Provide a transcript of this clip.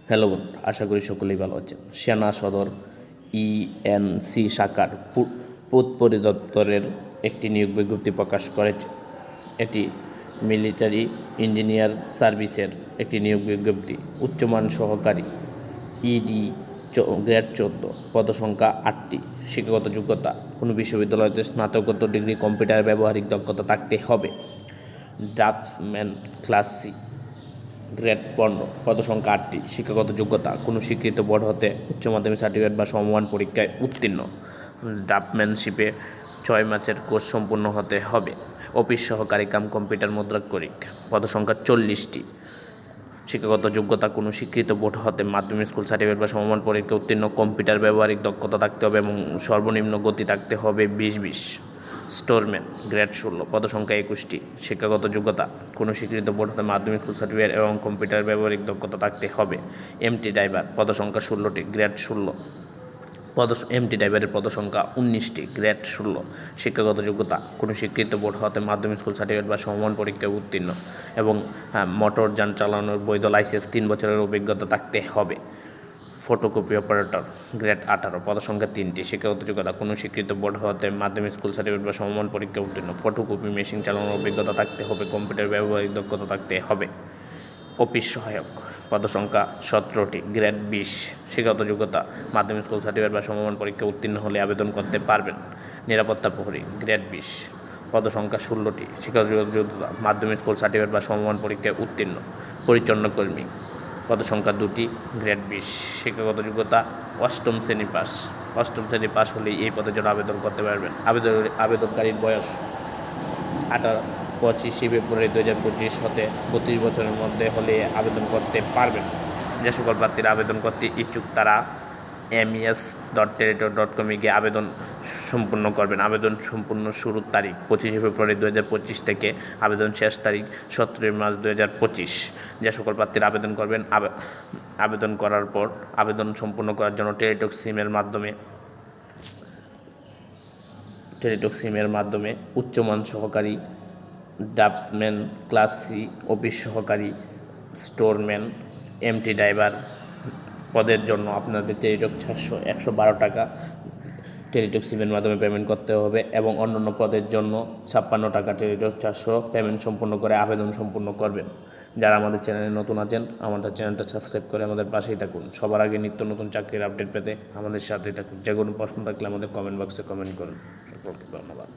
Hello বন্ধুরা, আশা করি সকলেই ভালো আছেন। সেনা সদর ইএনসি শাখার পূর্ত পরিদপ্তরের একটি নিয়োগ বিজ্ঞপ্তি প্রকাশ করেছে। এটি মিলিটারি ইঞ্জিনিয়ার সার্ভিসের একটি নিয়োগ বিজ্ঞপ্তি। উচ্চমান সহকারী ইডি গ্রেড 14, পদসংখ্যা 8টি। শিক্ষাগত যোগ্যতা কোনো বিশ্ববিদ্যালয়তে স্নাতকোত্তর ডিগ্রি, কম্পিউটার ব্যবহারিক দক্ষতা থাকতে হবে। ড্রাফটসম্যান ক্লাস সি, গ্রেড 15, পদসংখ্যা 8টি। শিক্ষাগত যোগ্যতা কোনো স্বীকৃত বোর্ড হতে উচ্চ মাধ্যমিক সার্টিফিকেট বা সমমান পরীক্ষায় উত্তীর্ণ। ড্রাফটম্যানশিপে 6 মাসের কোর্স সম্পূর্ণ হতে হবে। অফিস সহকারী কাম কম্পিউটার মুদ্রাক্ষরিক, পদসংখ্যা 40টি। শিক্ষাগত যোগ্যতা কোনো স্বীকৃত বোর্ড হতে মাধ্যমিক স্কুল সার্টিফিকেট বা সমমান পরীক্ষা উত্তীর্ণ। কম্পিউটার ব্যবহারিক দক্ষতা থাকতে হবে এবং সর্বনিম্ন গতি থাকতে হবে 20-20। স্টোরম্যান, গ্রেড 16, পদসংখ্যা 21টি। শিক্ষাগত যোগ্যতা কোনো স্বীকৃত বোর্ড হতে মাধ্যমিক স্কুল সার্টিফিকেট এবং কম্পিউটার ব্যবহারিক দক্ষতা থাকতে হবে। এমটি ড্রাইভার, পদসংখ্যা 16টি, গ্রেড 16। এমটি ড্রাইভারের পদসংখ্যা 19টি, গ্রেড 16। শিক্ষাগত যোগ্যতা কোনো স্বীকৃত বোর্ড হতে মাধ্যমিক স্কুল সার্টিফিকেট বা সমমান পরীক্ষায় উত্তীর্ণ এবং মোটর যান চালানোর বৈধ লাইসেন্স 3 বছরের অভিজ্ঞতা থাকতে হবে। ফটোকপি অপারেটর, গ্রেড 18, পদসংখ্যা 3টি। শিক্ষাগত যোগ্যতা কোনো স্বীকৃত বোর্ড হতে মাধ্যমিক স্কুল সার্টিফিকেট বা সমমান পরীক্ষা উত্তীর্ণ। ফটোকপি মেশিন চালানোর অভিজ্ঞতা থাকতে হবে। কম্পিউটার ব্যবহারিক দক্ষতা থাকতে হবে। অফিস সহায়ক, পদসংখ্যা 17টি, গ্রেড 20। শিক্ষাগত যোগ্যতা মাধ্যমিক স্কুল সার্টিফিকেট বা সমমান পরীক্ষা উত্তীর্ণ হলে আবেদন করতে পারবেন। নিরাপত্তা প্রহরী, গ্রেড 20, পদসংখ্যা 16টি। শিক্ষাগত যোগ্যতা মাধ্যমিক স্কুল সার্টিফিকেট বা সমমান পরীক্ষায় উত্তীর্ণ। পরিচ্ছন্ন কর্মী, পদসংখ্যা 2টি, গ্রেড 20। শিক্ষাগত যোগ্যতা অষ্টম শ্রেণী পাস হলেই এই পদের জন্য আবেদন করতে পারবেন। আবেদনকারীর বয়স 25 ফেব্রুয়ারি 2025 হতে 32 বছরের মধ্যে হলে আবেদন করতে পারবেন। যে সকল প্রার্থীরা আবেদন করতে ইচ্ছুক তারা mes.teletor.com গিয়ে আবেদন সম্পূর্ণ করবেন। আবেদন সম্পূর্ণ শুরুর তারিখ 25 ফেব্রুয়ারি 2025 থেকে আবেদন শেষ তারিখ 17 মার্চ 2025। যে সকল প্রার্থীরা আবেদন করবেন, আবেদন করার পর আবেদন সম্পূর্ণ করার জন্য টেলিটক সিমের মাধ্যমে উচ্চমান সহকারী, ড্রাফটসম্যান ক্লাস সি, অফিস সহকারী, স্টোরম্যান, এমটি ড্রাইভার পদের জন্য আপনাদের টেলিটক 112 টাকা টেলিটক সিমের মাধ্যমে পেমেন্ট করতে হবে এবং অন্যান্য পদের জন্য 56 টাকা টেলিটক 400 পেমেন্ট সম্পূর্ণ করে আবেদন সম্পূর্ণ করবেন। যারা আমাদের চ্যানেলে নতুন আছেন, আমাদের চ্যানেলটা সাবস্ক্রাইব করে আমাদের পাশেই থাকুন। সবার আগে নিত্য নতুন চাকরির আপডেট পেতে আমাদের সাথেই থাকুন। যে কোনো প্রশ্ন থাকলে আমাদের কমেন্ট বক্সে কমেন্ট করুন। সকলকে ধন্যবাদ।